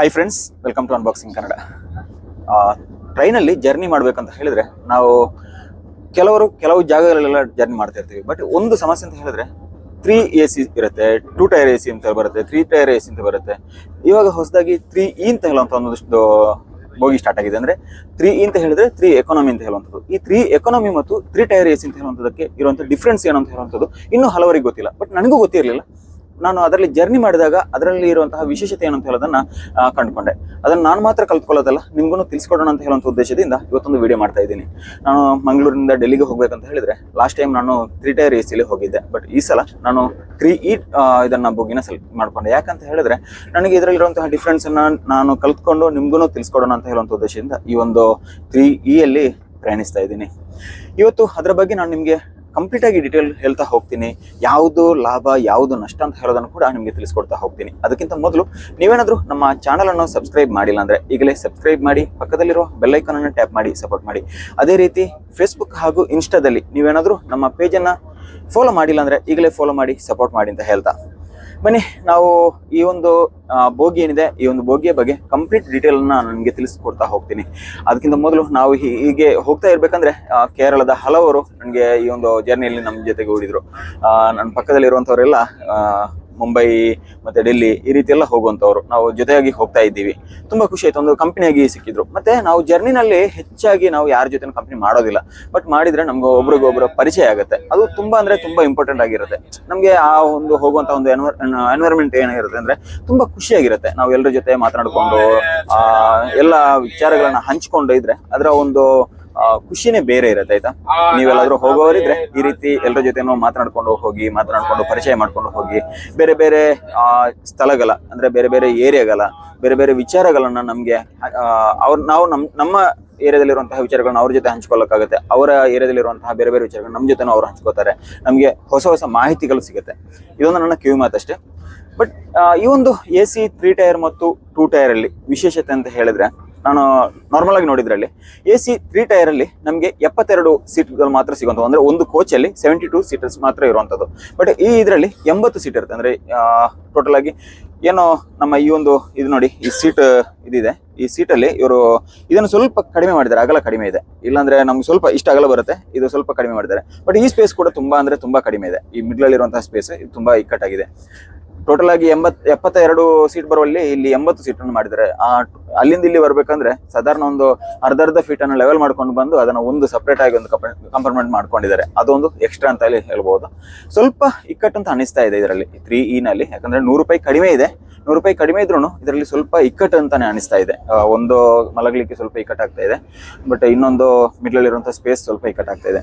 Hi friends, welcome to unboxing Kannada. ಟ್ರೈನಲ್ಲಿ journey ಮಾಡಬೇಕಂತ ಹೇಳಿದ್ರೆ ನಾವು ಕೆಲವು ಜಾಗಗಳೆಲ್ಲ ಜರ್ನಿ ಮಾಡ್ತಾ ಇರ್ತೀವಿ. ಬಟ್ ಒಂದು ಸಮಸ್ಯೆ ಅಂತ ಹೇಳಿದ್ರೆ 3 AC ಇರುತ್ತೆ, 2 ಟೈರ್ AC ಅಂತ ಬರುತ್ತೆ, 3 ಟೈರ್ AC ಅಂತ ಬರುತ್ತೆ. ಇವಾಗ ಹೊಸದಾಗಿ 3E ಅಂತ ಹೇಳುವಂಥ ಒಂದಷ್ಟು ಬೋಗಿ ಸ್ಟಾರ್ಟ್ ಆಗಿದೆ. ಅಂದ್ರೆ 3E ಅಂತ ಹೇಳಿದ್ರೆ 3 ಎಕಾನಮಿ ಅಂತ ಹೇಳುವಂಥದ್ದು. ಈ 3 ಎಕಾನಮಿ ಮತ್ತು 3 ಟೈರ್ AC ಅಂತ ಹೇಳುವಂಥದ್ದಕ್ಕೆ ಇರುವಂಥ ಡಿಫ್ರೆನ್ಸ್ ಏನು ಅಂತ ಹೇಳುವಂಥದ್ದು ಇನ್ನೂ ಹಲವರಿಗೆ ಗೊತ್ತಿಲ್ಲ. ಬಟ್ ನನಗೂ ಗೊತ್ತಿರಲಿಲ್ಲ. ನಾನು ಅದರಲ್ಲಿ ಜರ್ನಿ ಮಾಡಿದಾಗ ಅದರಲ್ಲಿ ಇರುವಂತಹ ವಿಶೇಷತೆ ಏನು ಅಂತ ಹೇಳೋದನ್ನ ಕಂಡುಕೊಂಡೆ. ಅದನ್ನು ನಾನು ಮಾತ್ರ ಕಲ್ತ್ಕೊಳ್ಳೋದಲ್ಲ, ನಿಮ್ಗೂ ತಿಳಿಸ್ಕೊಡೋಣ ಅಂತ ಹೇಳುವಂಥ ಉದ್ದೇಶದಿಂದ ಇವತ್ತೊಂದು ವಿಡಿಯೋ ಮಾಡ್ತಾ ಇದ್ದೀನಿ. ನಾನು ಮಂಗಳೂರಿನಿಂದ ಡೆಲ್ಲಿಗೆ ಹೋಗ್ಬೇಕಂತ ಹೇಳಿದ್ರೆ ಲಾಸ್ಟ್ ಟೈಮ್ ನಾನು 3 ಟೈರ್ AC ಹೋಗಿದ್ದೆ. ಬಟ್ ಈ ಸಲ ನಾನು 3E ಇದನ್ನ ಬೋಗಿನ ಸೆಲೆಕ್ಟ್ ಮಾಡ್ಕೊಂಡೆ. ಯಾಕಂತ ಹೇಳಿದ್ರೆ ನನಗೆ ಇದರಲ್ಲಿರುವಂತಹ ಡಿಫ್ರೆನ್ಸ್ ಅನ್ನ ನಾನು ಕಲ್ತ್ಕೊಂಡು ನಿಮ್ಗೂ ತಿಳಿಸ್ಕೊಡೋಣ ಅಂತ ಹೇಳುವಂಥ ಉದ್ದೇಶದಿಂದ ಈ ಒಂದು 3E ಅಲ್ಲಿ ಪ್ರಯಾಣಿಸ್ತಾ ಇದ್ದೀನಿ. ಇವತ್ತು ಅದರ ಬಗ್ಗೆ ನಾನು ನಿಮಗೆ ಕಂಪ್ಲೀಟ್ ಆಗಿ ಡೀಟೇಲ್ ಹೇಳ್ತಾ ಹೋಗ್ತೀನಿ. ಯಾವುದು ಲಾಭ ಯಾವುದು ನಷ್ಟ ಅಂತ ಹೇಳೋದನ್ನು ಕೂಡ ನಿಮಗೆ ತಿಳಿಸ್ಕೊಡ್ತಾ ಹೋಗ್ತೀನಿ. ಅದಕ್ಕಿಂತ ಮೊದಲು ನೀವೇನಾದರೂ ನಮ್ಮ ಚಾನಲ್ ಅನ್ನು ಸಬ್ಸ್ಕ್ರೈಬ್ ಮಾಡಿಲ್ಲ ಅಂದ್ರೆ ಈಗಲೇ ಸಬ್ಸ್ಕ್ರೈಬ್ ಮಾಡಿ, ಪಕ್ಕದಲ್ಲಿರುವ ಬೆಲ್ ಐಕಾನ್ ಅನ್ನು ಟ್ಯಾಪ್ ಮಾಡಿ ಸಪೋರ್ಟ್ ಮಾಡಿ. ಅದೇ ರೀತಿ ಫೇಸ್ಬುಕ್ ಹಾಗೂ ಇನ್ಸ್ಟಾದಲ್ಲಿ ನೀವೇನಾದರೂ ನಮ್ಮ ಪೇಜನ್ನು ಫಾಲೋ ಮಾಡಿಲ್ಲ ಅಂದ್ರೆ ಈಗಲೇ ಫಾಲೋ ಮಾಡಿ ಸಪೋರ್ಟ್ ಮಾಡಿ ಅಂತ ಹೇಳ್ತಾ ಬನ್ನಿ, ನಾವು ಈ ಒಂದು ಬೋಗಿ ಏನಿದೆ ಈ ಒಂದು ಬೋಗಿಯ ಬಗ್ಗೆ ಕಂಪ್ಲೀಟ್ ಡೀಟೇಲ್ ಅನ್ನ ನನಗೆ ತಿಳಿಸ್ಕೊಡ್ತಾ ಹೋಗ್ತೀನಿ. ಅದಕ್ಕಿಂತ ಮೊದಲು ನಾವು ಹೀಗೆ ಹೋಗ್ತಾ ಇರ್ಬೇಕಂದ್ರೆ ಕೇರಳದ ಹಲವರು ನನಗೆ ಈ ಒಂದು ಜರ್ನಿಯಲ್ಲಿ ನಮ್ಮ ಜೊತೆಗೆ ಓಡಿದ್ರು. ನನ್ನ ಪಕ್ಕದಲ್ಲಿರುವಂಥವರೆಲ್ಲ ಮುಂಬೈ ಮತ್ತೆ ಡೆಲ್ಲಿ ಈ ರೀತಿ ಎಲ್ಲ ಹೋಗುವಂಥವ್ರು, ನಾವು ಜೊತೆಯಾಗಿ ಹೋಗ್ತಾ ಇದ್ದೀವಿ. ತುಂಬಾ ಖುಷಿ ಆಯ್ತು. ಒಂದು ಕಂಪನಿಯಾಗಿ ಸಿಕ್ಕಿದ್ರು. ಮತ್ತೆ ನಾವು ಜರ್ನಿನಲ್ಲಿ ಹೆಚ್ಚಾಗಿ ನಾವು ಯಾರ ಜೊತೆ ಕಂಪನಿ ಮಾಡೋದಿಲ್ಲ. ಬಟ್ ಮಾಡಿದ್ರೆ ನಮ್ಗೆ ಒಬ್ರಿಗೊಬ್ರು ಪರಿಚಯ ಆಗುತ್ತೆ. ಅದು ತುಂಬಾ ಅಂದ್ರೆ ತುಂಬಾ ಇಂಪಾರ್ಟೆಂಟ್ ಆಗಿರುತ್ತೆ. ನಮ್ಗೆ ಆ ಒಂದು ಹೋಗುವಂತ ಒಂದು ಎನ್ವೈರನ್ಮೆಂಟ್ ಏನಾಗಿರುತ್ತೆ ಅಂದ್ರೆ ತುಂಬಾ ಖುಷಿಯಾಗಿರುತ್ತೆ. ನಾವು ಎಲ್ಲರ ಜೊತೆ ಮಾತನಾಡ್ಕೊಂಡು ಎಲ್ಲ ವಿಚಾರಗಳನ್ನ ಹಂಚ್ಕೊಂಡು ಇದ್ರೆ ಅದರ ಒಂದು ಖುಷಿನೇ ಬೇರೆ ಇರುತ್ತೆ. ಆಯ್ತಾ, ನೀವೆಲ್ಲಾದ್ರೂ ಹೋಗೋರಿದ್ರೆ ಈ ರೀತಿ ಎಲ್ಲರ ಜೊತೆ ಮಾತನಾಡ್ಕೊಂಡು ಹೋಗಿ, ಮಾತನಾಡ್ಕೊಂಡು ಪರಿಚಯ ಮಾಡ್ಕೊಂಡು ಹೋಗಿ, ಬೇರೆ ಬೇರೆ ಸ್ಥಳಗಳ ಅಂದ್ರೆ ಬೇರೆ ಬೇರೆ ಏರಿಯಾಗಳ ಬೇರೆ ಬೇರೆ ವಿಚಾರಗಳನ್ನ ನಮ್ಗೆ ನಾವು ನಮ್ಮ ಏರಿಯಾದಲ್ಲಿರುವಂತಹ ವಿಚಾರಗಳನ್ನ ಅವ್ರ ಜೊತೆ ಹಂಚ್ಕೊಳ್ಳೋಕ್ಕಾಗುತ್ತೆ. ಅವರ ಏರಿಯಾದಲ್ಲಿರುವಂತಹ ಬೇರೆ ಬೇರೆ ವಿಚಾರಗಳು ನಮ್ಮ ಜೊತೆ ಅವ್ರು ಹಂಚ್ಕೋತಾರೆ. ನಮ್ಗೆ ಹೊಸ ಹೊಸ ಮಾಹಿತಿಗಳು ಸಿಗುತ್ತೆ. ಇದೊಂದು ನನ್ನ ಕಿವಿ ಮಾತಷ್ಟೇ. ಬಟ್ ಈ ಒಂದು AC 3 ಟೈರ್ ಮತ್ತು 2 ಟೈರ್ ಅಲ್ಲಿ ವಿಶೇಷತೆ ಅಂತ ಹೇಳಿದ್ರೆ, ನಾನು ನಾರ್ಮಲ್ ಆಗಿ ನೋಡಿದ್ರಲ್ಲಿ AC 3 ಟೈರ್ ಅಲ್ಲಿ ನಮಗೆ 72 ಸೀಟ್ಗಳು ಮಾತ್ರ ಸಿಗುವಂಥದ್ದು. ಅಂದ್ರೆ ಒಂದು ಕೋಚಲ್ಲಿ 72 ಸೀಟರ್ಸ್ ಮಾತ್ರ ಇರುವಂಥದ್ದು. ಬಟ್ ಈ ಇದರಲ್ಲಿ 80 ಸೀಟ್ ಇರುತ್ತೆ. ಅಂದ್ರೆ ಟೋಟಲ್ ಆಗಿ ಏನೋ ನಮ್ಮ ಈ ಒಂದು ಇದು ನೋಡಿ, ಈ ಸೀಟ್ ಇದಿದೆ. ಈ ಸೀಟಲ್ಲಿ ಇವರು ಇದನ್ನು ಸ್ವಲ್ಪ ಕಡಿಮೆ ಮಾಡಿದ್ದಾರೆ, ಅಗಲ ಕಡಿಮೆ ಇದೆ. ಇಲ್ಲಾಂದ್ರೆ ನಮ್ಗೆ ಸ್ವಲ್ಪ ಇಷ್ಟ ಅಗಲ ಬರುತ್ತೆ, ಇದು ಸ್ವಲ್ಪ ಕಡಿಮೆ ಮಾಡಿದ್ದಾರೆ. ಬಟ್ ಈ ಸ್ಪೇಸ್ ಕೂಡ ತುಂಬಾ ಅಂದ್ರೆ ತುಂಬಾ ಕಡಿಮೆ ಇದೆ. ಈ ಮಿಡ್ಲ್ ಇರುವಂತಹ ಸ್ಪೇಸ್ ಇದು ತುಂಬಾ ಇಕ್ಕಟ್ಟಾಗಿದೆ. ಟೋಟಲ್ ಆಗಿ 72 ಸೀಟ್ ಬರುವಲ್ಲಿ ಇಲ್ಲಿ 80 ಸೀಟನ್ನು ಮಾಡಿದ್ದಾರೆ. ಅಲ್ಲಿಂದ ಇಲ್ಲಿ ಬರ್ಬೇಕಂದ್ರೆ ಸಾಧಾರಣ ಒಂದು ಅರ್ಧ ಫೀಟ್ ಅನ್ನು ಲೆವೆಲ್ ಮಾಡ್ಕೊಂಡು ಬಂದು ಅದನ್ನ ಒಂದು ಸಪರೇಟ್ ಆಗಿ ಒಂದು ಕಂಪಾರ್ಟ್ಮೆಂಟ್ ಮಾಡ್ಕೊಂಡಿದ್ದಾರೆ. ಅದೊಂದು ಎಕ್ಸ್ಟ್ರಾ ಅಂತ ಹೇಳಿ ಹೇಳ್ಬೋದು. ಸ್ವಲ್ಪ ಇಕ್ಕಟ್ಟು ಅಂತ ಅನಿಸ್ತಾ ಇದೆ ಇದರಲ್ಲಿ 3E ನಲ್ಲಿ. ಯಾಕಂದ್ರೆ 100 ರೂಪಾಯಿ ಕಡಿಮೆ ಇದೆ. 100 ರೂಪಾಯಿ ಕಡಿಮೆ ಇದ್ರೂ ಇದರಲ್ಲಿ ಸ್ವಲ್ಪ ಇಕ್ಕಟ್ಟು ಅಂತಾನೆ ಅನಿಸ್ತಾ ಇದೆ. ಒಂದು ಮಲಗಲಿಕ್ಕೆ ಸ್ವಲ್ಪ ಇಕ್ಕಟ್ಟಾಗ್ತಾ ಇದೆ. ಬಟ್ ಇನ್ನೊಂದು ಮಿಡ್ಲ್ ಇರುವಂತಹ ಸ್ಪೇಸ್ ಸ್ವಲ್ಪ ಇಕ್ಕಟ್ಟಾಗ್ತಾ ಇದೆ.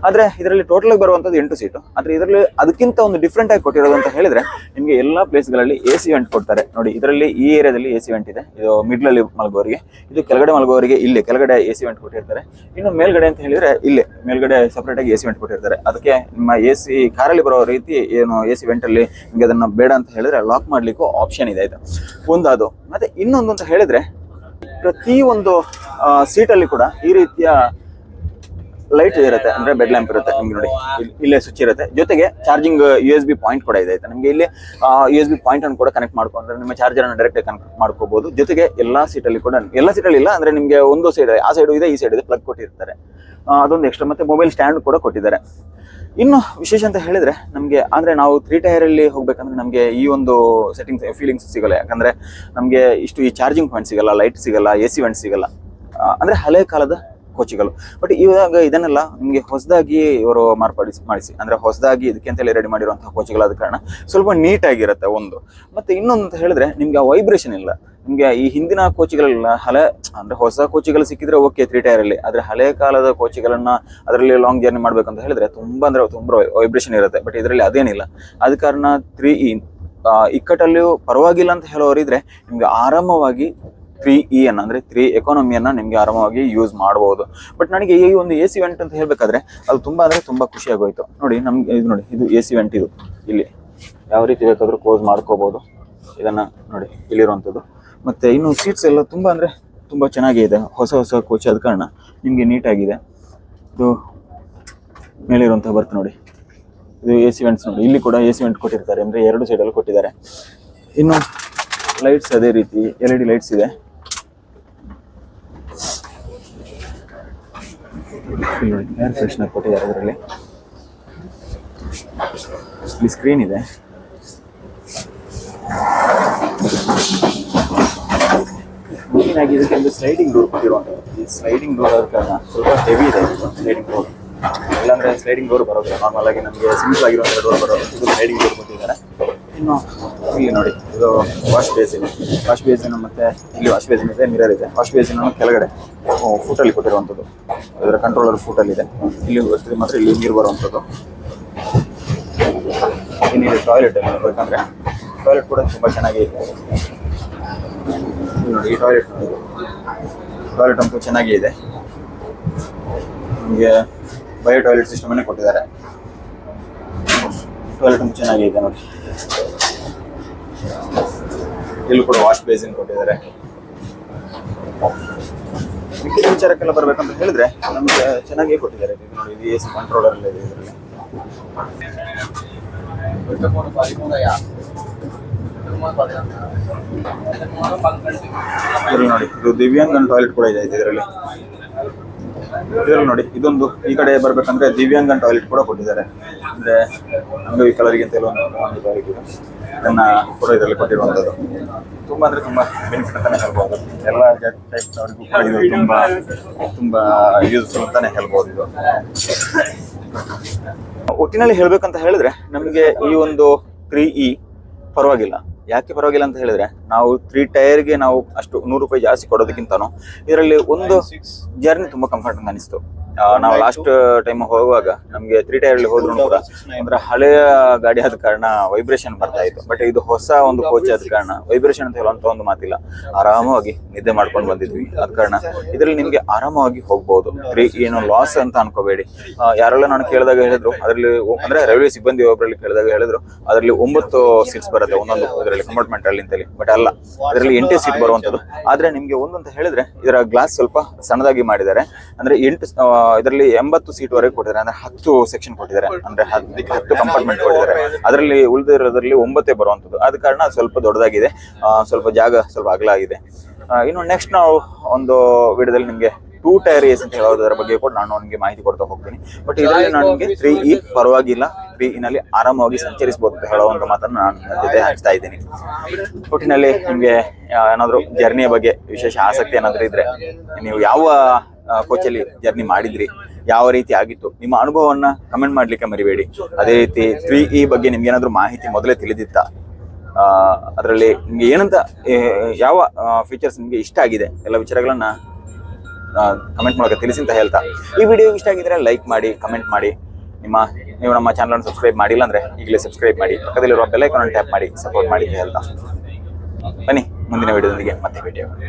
ಆದ್ರೆ ಇದರಲ್ಲಿ ಟೋಟಲ್ ಆಗಿ ಬರುವಂತದ್ದು 8 ಸೀಟು. ಆದ್ರೆ ಇದರಲ್ಲಿ ಅದಕ್ಕಿಂತ ಒಂದು ಡಿಫ್ರೆಂಟ್ ಆಗಿ ಕೊಟ್ಟಿರೋದು ಅಂತ ಹೇಳಿದ್ರೆ, ನಿಮ್ಗೆ ಎಲ್ಲಾ ಪ್ಲೇಸ್ ಗಳಲ್ಲಿ AC ವೆಂಟ್ ಕೊಡ್ತಾರೆ. ನೋಡಿ, ಇದರಲ್ಲಿ ಈ ಏರಿಯಾದಲ್ಲಿ AC ವೆಂಟ್ ಇದೆ. ಇದು ಮಿಡ್ಲ್ ಅಲ್ಲಿ ಮಲಗುವವರಿಗೆ, ಇದು ಕೆಳಗಡೆ ಮಲಗುವವರಿಗೆ ಇಲ್ಲಿ ಕೆಳಗಡೆ AC ವೆಂಟ್ ಕೊಟ್ಟಿರ್ತಾರೆ. ಇನ್ನು ಮೇಲ್ಗಡೆ ಅಂತ ಹೇಳಿದ್ರೆ ಇಲ್ಲಿ ಮೇಲ್ಗಡೆ ಸಪರೇಟ್ ಆಗಿ AC ವೆಂಟ್ ಕೊಟ್ಟಿರ್ತಾರೆ. ಅದಕ್ಕೆ ನಿಮ್ಮ AC ಕಾರಲ್ಲಿ ಬರೋ ರೀತಿ ಏನು AC ವೆಂಟ್ ಅಲ್ಲಿ ನಿಮ್ಗೆ ಅದನ್ನ ಬೇಡ ಅಂತ ಹೇಳಿದ್ರೆ ಲಾಕ್ ಮಾಡ್ಲಿಕ್ಕೂ ಆಪ್ಷನ್ ಇದೆ. ಆಯ್ತಾ, ಒಂದದು. ಮತ್ತೆ ಇನ್ನೊಂದು ಅಂತ ಹೇಳಿದ್ರೆ, ಪ್ರತಿ ಒಂದು ಸೀಟಲ್ಲಿ ಕೂಡ ಈ ರೀತಿಯ ಲೈಟ್ ಇರುತ್ತೆ. ಅಂದ್ರೆ ಬೆಡ್ ಲ್ಯಾಂಪ್ ಇರುತ್ತೆ. ನಿಮ್ಗೆ ನೋಡಿ ಇಲ್ಲೇ ಸ್ವಿಚ್ ಇರುತ್ತೆ. ಜೊತೆಗೆ ಚಾರ್ಜಿಂಗ್ USB ಪಾಯಿಂಟ್ ಕೂಡ ಇದೆ. ನಿಮ್ಗೆ ಇಲ್ಲಿ USB ಪಾಯಿಂಟ್ ಅನ್ನು ಕೂಡ ಕನೆಕ್ಟ್ ಮಾಡ್ಕೊಂಡ್ರೆ ನಿಮ್ಮ ಚಾರ್ಜರ್ ಅನ್ನು ಡೈರೆಕ್ಟ್ ಕನೆಕ್ಟ್ ಮಾಡ್ಕೋಬಹುದು. ಜೊತೆಗೆ ಎಲ್ಲಾ ಸೀಟಲ್ಲಿ ಕೂಡ, ಎಲ್ಲ ಸೀಟಲ್ಲಿ ಇಲ್ಲ ಅಂದ್ರೆ ನಿಮ್ಗೆ ಒಂದು ಸೈಡ್, ಆ ಸೈಡ್ ಇದೆ, ಈ ಸೈಡ್ ಇದೆ, ಪ್ಲಗ್ ಕೊಟ್ಟಿರ್ತಾರೆ. ಅದೊಂದು ಎಕ್ಸ್ಟ್ರಾ. ಮತ್ತೆ ಮೊಬೈಲ್ ಸ್ಟ್ಯಾಂಡ್ ಕೂಡ ಕೊಟ್ಟಿದ್ದಾರೆ. ಇನ್ನು ವಿಶೇಷ ಅಂತ ಹೇಳಿದ್ರೆ, ನಮಗೆ ಅಂದ್ರೆ ನಾವು 3 ಟೈರ್ ಅಲ್ಲಿ ಹೋಗ್ಬೇಕಂದ್ರೆ ನಮಗೆ ಈ ಒಂದು ಫೀಲಿಂಗ್ಸ್ ಸಿಗಲ್ಲ. ಯಾಕಂದ್ರೆ ನಮಗೆ ಇಷ್ಟು ಈ ಚಾರ್ಜಿಂಗ್ ಪಾಯಿಂಟ್ ಸಿಗಲ್ಲ, ಲೈಟ್ ಸಿಗಲ್ಲ, AC ವೆಂಟ್ ಸಿಗಲ್ಲ. ಅಂದ್ರೆ ಹಳೆ ಕಾಲದ ಕೋಚಿಗಳು. ಬಟ್ ಇವಾಗ ಇದನ್ನೆಲ್ಲ ನಿಮಗೆ ಹೊಸದಾಗಿ ಇವರು ಮಾಡಿಸಿ ಅಂದ್ರೆ ಹೊಸದಾಗಿ ಇದಕ್ಕೆ ಅಂತೇಳಿ ರೆಡಿ ಮಾಡಿರುವಂತಹ ಕೋಚಿಗಳಾದ ಕಾರಣ ಸ್ವಲ್ಪ ನೀಟ್ ಆಗಿರುತ್ತೆ ಒಂದು. ಮತ್ತೆ ಇನ್ನೊಂದು ಅಂತ ಹೇಳಿದ್ರೆ, ನಿಮ್ಗೆ ಆ ವೈಬ್ರೇಷನ್ ಇಲ್ಲ. ನಿಮ್ಗೆ ಈ ಹಿಂದಿನ ಕೋಚಿಗಳೆಲ್ಲ ಅಂದ್ರೆ ಹೊಸ ಕೋಚಿಗಳು ಸಿಕ್ಕಿದ್ರೆ ಓಕೆ 3 ಟೈರ್ ಅಲ್ಲಿ. ಆದ್ರೆ ಹಳೆ ಕಾಲದ ಕೋಚಿಗಳನ್ನ ಅದರಲ್ಲಿ ಲಾಂಗ್ ಜರ್ನಿ ಮಾಡ್ಬೇಕಂತ ಹೇಳಿದ್ರೆ ತುಂಬಾ ಅಂದ್ರೆ ತುಂಬಾ ವೈಬ್ರೇಷನ್ ಇರುತ್ತೆ. ಬಟ್ ಇದರಲ್ಲಿ ಅದೇನಿಲ್ಲ. ಆದ ಕಾರಣ 3E ಇಕ್ಕಟ್ಟಲ್ಲಿಯೂ ಪರವಾಗಿಲ್ಲ ಅಂತ ಹೇಳೋರಿದ್ರೆ ನಿಮ್ಗೆ ಆರಾಮವಾಗಿ 3E ಅಂದ್ರೆ 3 ಎಕಾನಮಿಯನ್ನ ನಿಮ್ಗೆ ಆರಾಮವಾಗಿ ಯೂಸ್ ಮಾಡಬಹುದು. ಬಟ್ ನನಗೆ ಈ ಒಂದು AC ವೆಂಟ್ ಅಂತ ಹೇಳ್ಬೇಕಾದ್ರೆ ಅದು ತುಂಬಾ ಅಂದ್ರೆ ತುಂಬಾ ಖುಷಿ ಆಗೋಯ್ತು. ನೋಡಿ, ನಮ್ಗೆ ಇದು ನೋಡಿ, ಇದು AC ವೆಂಟ್. ಇದು ಇಲ್ಲಿ ಯಾವ ರೀತಿ ಬೇಕಾದ್ರೂ ಕ್ಲೋಸ್ ಮಾಡ್ಕೋಬಹುದು. ಇದನ್ನ ನೋಡಿ, ಇಲ್ಲಿರುವಂಥದ್ದು. ಮತ್ತೆ ಇನ್ನು ಸೀಟ್ಸ್ ಎಲ್ಲ ತುಂಬಾ ಅಂದ್ರೆ ತುಂಬಾ ಚೆನ್ನಾಗಿದೆ. ಹೊಸ ಕೋಚ್ ಆದ ಕಾರಣ ನಿಮ್ಗೆ ನೀಟಾಗಿದೆ. ಇದು ಮೇಲಿರುವಂತಹ ಬರ್ತ್ ನೋಡಿ, ಇದು AC ವೆಂಟ್ಸ್ ನೋಡಿ. ಇಲ್ಲಿ ಕೂಡ AC ವೆಂಟ್ ಕೊಟ್ಟಿರ್ತಾರೆ. ಅಂದ್ರೆ 2 ಸೈಡಲ್ಲಿ ಕೊಟ್ಟಿದ್ದಾರೆ. ಇನ್ನು ಲೈಟ್ಸ್ ಅದೇ ರೀತಿ LED ಲೈಟ್ಸ್ ಇದೆ. ಏರ್ ಫ್ರೆಶ್ನರ್ ಕೊಟ್ಟಿದ್ದಾರೆ ಅದರಲ್ಲಿ. ಇಲ್ಲಿ ಸ್ಕ್ರೀನ್ ಇದೆ. ಮೇನ್ ಇದಕ್ಕೆ ಒಂದು ಸ್ಲೈಡಿಂಗ್ ಡೋರ್ ಕೊಟ್ಟಿರುವಂಥದ್ದು. ಈ ಸ್ಲೈಡಿಂಗ್ ಡೋರ್ ಆದ ಕಾರಣ ಸ್ವಲ್ಪ ಹೆವಿ ಇದೆ ಸ್ಲೈಡಿಂಗ್ ಡೋರ್. ಇಲ್ಲಾಂದ್ರೆ ಸ್ಲೈಡಿಂಗ್ ಡೋರ್ ಬರೋದಿಲ್ಲ. ನಾರ್ಮಲ್ ಆಗಿ ನಮಗೆ ಸಿಂಪಲ್ ಆಗಿರುವಂಥ ಡೋರ್ ಬರೋದು. ಇದು ಸ್ಲೈಡಿಂಗ್ ಡೋರ್ ಕೊಟ್ಟಿದ್ದಾರೆ. ಇನ್ನು ಇಲ್ಲಿ ನೋಡಿ, ಇದು ವಾಶ್ ಬೇಸಿನ್. ವಾಶ್ ಬೇಸಿನ್ ಮತ್ತೆ ಇಲ್ಲಿ ವಾಶ್ ಬೇಸಿನ್ ಇದೆ, ಮಿರರ್ ಇದೆ. ವಾಶ್ ಬೇಸಿನ್ ಕೆಳಗಡೆ ಫೂಟಲ್ಲಿ ಕೊಟ್ಟಿರುವಂಥದ್ದು. ಇದರ ಕಂಟ್ರೋಲರ್ ಫೂಟಲ್ಲಿದೆ. ಇಲ್ಲಿ ಮಾತ್ರ ಇಲ್ಲಿ ನೀರು ಬರುವಂಥದ್ದು. ಇನ್ನಿದೆ ಟಾಯ್ಲೆಟ್ ಅಲ್ಲಿ ನೋಡ್ಬೇಕಂದ್ರೆ ಟಾಯ್ಲೆಟ್ ಕೂಡ ತುಂಬ ಚೆನ್ನಾಗಿ ಇದೆ. ನೋಡಿ ಈ ಟಾಯ್ಲೆಟ್ ಅಂತೂ ಚೆನ್ನಾಗಿ ಇದೆ. ನಿಮಗೆ ಬಯೋ ಟಾಯ್ಲೆಟ್ ಸಿಸ್ಟಮನ್ನೇ ಕೊಟ್ಟಿದ್ದಾರೆ. ಟಾಯ್ಲೆಟ್ ಅಂತೂ ಚೆನ್ನಾಗಿ ಇದೆ ನೋಡಿ. ಇಲ್ಲೂ ಕೂಡ ವಾಶ್ ಬೇಸಿನ್ ಕೊಟ್ಟಿದ್ದಾರೆ. ಮಿಕ್ಕಿದ ವಿಚಾರಕ್ಕೆಲ್ಲ ಬರ್ಬೇಕಂತ ಹೇಳಿದ್ರೆ ನಮಗೆ ಚೆನ್ನಾಗಿ ಕೊಟ್ಟಿದ್ದಾರೆ. ಇದು ನೋಡಿ, ಇದು AC ಕಂಟ್ರೋಲರ್ ಇದೆ ಇದರಲ್ಲಿ. ಇದರಲ್ಲಿ ನೋಡಿ, ಇದು ದಿವ್ಯಾಂಗನ್ ಟಾಯ್ಲೆಟ್ ಕೂಡ ಇದೆ ಇದರಲ್ಲಿ. ನೋಡಿ, ಇದೊಂದು ಈ ಕಡೆ ಬರ್ಬೇಕಂದ್ರೆ ದಿವ್ಯಾಂಗನ್ ಟಾಯ್ಲೆಟ್ ಕೂಡ ಕೊಟ್ಟಿದ್ದಾರೆ. ಅಂದ್ರೆ ಅಂಗವಿಕಲರಿಗೆ ಅಂತ ಒಂದು ಟಾಯ್ಲೆಟ್ ಇದೆ. ಇದನ್ನ ಕೂಡ ಇದರಲ್ಲಿ ಕೊಟ್ಟಿರುವಂಥದ್ದು. ತುಂಬಾ ಅಂದ್ರೆ ತುಂಬಾ ಬೆನಿಫಿಟ್ ಅಂತಾನೆ ಹೇಳ್ಬೋದು. ಎಲ್ಲ ಟೈಪ್ ಅವರಿಗೂ ಕೂಡ ಇದು ತುಂಬಾ ಯೂಸ್ಫುಲ್ ಅಂತಾನೆ ಹೇಳ್ಬೋದು. ಇದು ಒಟ್ಟಿನಲ್ಲಿ ಹೇಳ್ಬೇಕಂತ ಹೇಳಿದ್ರೆ ನಮಗೆ ಈ ಒಂದು 3E ಪರವಾಗಿಲ್ಲ. ಯಾಕೆ ಪರವಾಗಿಲ್ಲ ಅಂತ ಹೇಳಿದ್ರೆ, ನಾವು 3 ಟೈರ್ಗೆ ನಾವು ಅಷ್ಟು ₹100 ಜಾಸ್ತಿ ಕೊಡೋದಕ್ಕಿಂತನೂ ಇದರಲ್ಲಿ ಒಂದು ಜರ್ನಿ ತುಂಬಾ ಕಂಫರ್ಟ್ ಅಂತ ಅನಿಸ್ತು. ನಾವು ಲಾಸ್ಟ್ ಟೈಮ್ ಹೋಗುವಾಗ ನಮಗೆ 3 ಟೈರಲ್ಲಿ ಹೋದ್ರು ಕೂಡ ಅಂದ್ರೆ ಹಳೆಯ ಗಾಡಿ ಆದ ಕಾರಣ ವೈಬ್ರೇಷನ್ ಬರ್ತಾ ಇತ್ತು. ಬಟ್ ಇದು ಹೊಸ ಒಂದು ಕೋಚ್ ಆದ ಕಾರಣ ವೈಬ್ರೇಷನ್ ಅಂತ ಹೇಳುವಂತ ಒಂದು ಮಾತಿಲ್ಲ. ಆರಾಮವಾಗಿ ನಿದ್ದೆ ಮಾಡ್ಕೊಂಡು ಬಂದಿದ್ವಿ. ಆದ ಕಾರಣ ಇದರಲ್ಲಿ ನಿಮ್ಗೆ ಆರಾಮವಾಗಿ ಹೋಗ್ಬಹುದು. 3 ಏನು ಲಾಸ್ ಅಂತ ಅನ್ಕೋಬೇಡಿ. ಯಾರೆಲ್ಲ ನಾನು ಕೇಳಿದಾಗ ಹೇಳಿದ್ರು, ಅದರಲ್ಲಿ ಅಂದ್ರೆ ರೈಲ್ವೆ ಸಿಬ್ಬಂದಿ ಒಬ್ಬರಲ್ಲಿ ಕೇಳಿದಾಗ ಹೇಳಿದ್ರು ಅದರಲ್ಲಿ 9 ಸೀಟ್ಸ್ ಬರುತ್ತೆ ಒಂದೊಂದು ಇದರಲ್ಲಿ ಕಂಪಾರ್ಟ್ಮೆಂಟ್ ಅಲ್ಲಿ ಅಂತೇಳಿ. ಬಟ್ ಅಲ್ಲ, ಇದರಲ್ಲಿ 8 ಸೀಟ್ ಬರುವಂತದ್ದು. ಆದ್ರೆ ನಿಮ್ಗೆ ಒಂದು ಅಂತ ಹೇಳಿದ್ರೆ ಇದರ ಗ್ಲಾಸ್ ಸ್ವಲ್ಪ ಸಣ್ಣದಾಗಿ ಮಾಡಿದ್ದಾರೆ. ಅಂದ್ರೆ 8 ಇದರಲ್ಲಿ 80 ಸೀಟ್ ವರೆಗೆ ಕೊಟ್ಟಿದ್ದಾರೆ. ಅಂದ್ರೆ 10 ಸೆಕ್ಷನ್ ಕೊಟ್ಟಿದ್ದಾರೆ. ಅಂದ್ರೆ 10 ಕಂಪಾರ್ಟ್ಮೆಂಟ್ ಕೊಟ್ಟಿದ್ದಾರೆ. ಅದರಲ್ಲಿ ಉಳಿದಿರೋದ್ರಲ್ಲಿ 9 ಬರುವಂತದ್ದು. ಆದ ಕಾರಣ ಸ್ವಲ್ಪ ದೊಡ್ಡದಾಗಿದೆ, ಸ್ವಲ್ಪ ಜಾಗ ಸ್ವಲ್ಪ ಅಗಲ ಆಗಿದೆ. ಇನ್ನು ನೆಕ್ಸ್ಟ್ ನಾವು ಒಂದು ವಿಡಿಯೋದಲ್ಲಿ ನಿಮಗೆ 2 ಟೈರ್ AC ಅಂತ ಹೇಳೋದರ ಬಗ್ಗೆ ಕೂಡ ನಾನು ನಿಮಗೆ ಮಾಹಿತಿ ಕೊಡ್ತಾ ಹೋಗ್ತೀನಿ. ಬಟ್ ಇದರಲ್ಲಿ ನಾನು ನಿಮಗೆ 3E ಪರವಾಗಿಲ್ಲ, 3E ನಲ್ಲಿ ಆರಾಮವಾಗಿ ಸಂಚರಿಸಬಹುದು ಅಂತ ಹೇಳುವಂತ ಮಾತನ್ನು ನಾನು ಜೊತೆ ಹಂಚ್ತಾ ಇದ್ದೀನಿ. ಒಟ್ಟಿನಲ್ಲಿ ನಿಮಗೆ ಏನಾದ್ರು ಜರ್ನಿಯ ಬಗ್ಗೆ ವಿಶೇಷ ಆಸಕ್ತಿ ಏನಾದ್ರು ಇದ್ರೆ, ನೀವು ಯಾವ ಕೋಚಲ್ಲಿ ಜರ್ನಿ ಮಾಡಿದ್ರಿ, ಯಾವ ರೀತಿ ಆಗಿತ್ತು, ನಿಮ್ಮ ಅನುಭವವನ್ನ ಕಮೆಂಟ್ ಮಾಡ್ಲಿಕ್ಕೆ ಮರಿಬೇಡಿ. ಅದೇ ರೀತಿ 3E ಬಗ್ಗೆ ನಿಮ್ಗೆ ಏನಾದ್ರು ಮಾಹಿತಿ ಮೊದಲೇ ತಿಳಿದಿತ್ತ, ಅದರಲ್ಲಿ ನಿಮ್ಗೆ ಏನಂತ ಯಾವ ಫೀಚರ್ಸ್ ನಿಮ್ಗೆ ಇಷ್ಟ ಆಗಿದೆ, ಎಲ್ಲ ವಿಚಾರಗಳನ್ನ ಕಮೆಂಟ್ ಮೂಲಕ ತಿಳಿಸಿ ಅಂತ ಹೇಳ್ತಾ, ಈ ವಿಡಿಯೋ ಇಷ್ಟ ಆಗಿದ್ರೆ ಲೈಕ್ ಮಾಡಿ, ಕಮೆಂಟ್ ಮಾಡಿ. ನೀವು ನಮ್ಮ ಚಾನಲ್ ಅನ್ನು ಸಬ್ಸ್ಕ್ರೈಬ್ ಮಾಡಿಲ್ಲ ಅಂದ್ರೆ ಈಗಲೇ ಸಬ್ಸ್ಕ್ರೈಬ್ ಮಾಡಿ, ಪಕ್ಕದಲ್ಲಿರುವ ಬೆಲ್ ಐಕಾನ್ ಟ್ಯಾಪ್ ಮಾಡಿ ಸಪೋರ್ಟ್ ಮಾಡಿ ಹೇಳ್ತಾ ಬನ್ನಿ. ಮುಂದಿನ ವಿಡಿಯೋದೊಂದಿಗೆ ಮತ್ತೆ ಭೇಟಿಯಾಗೋಣ.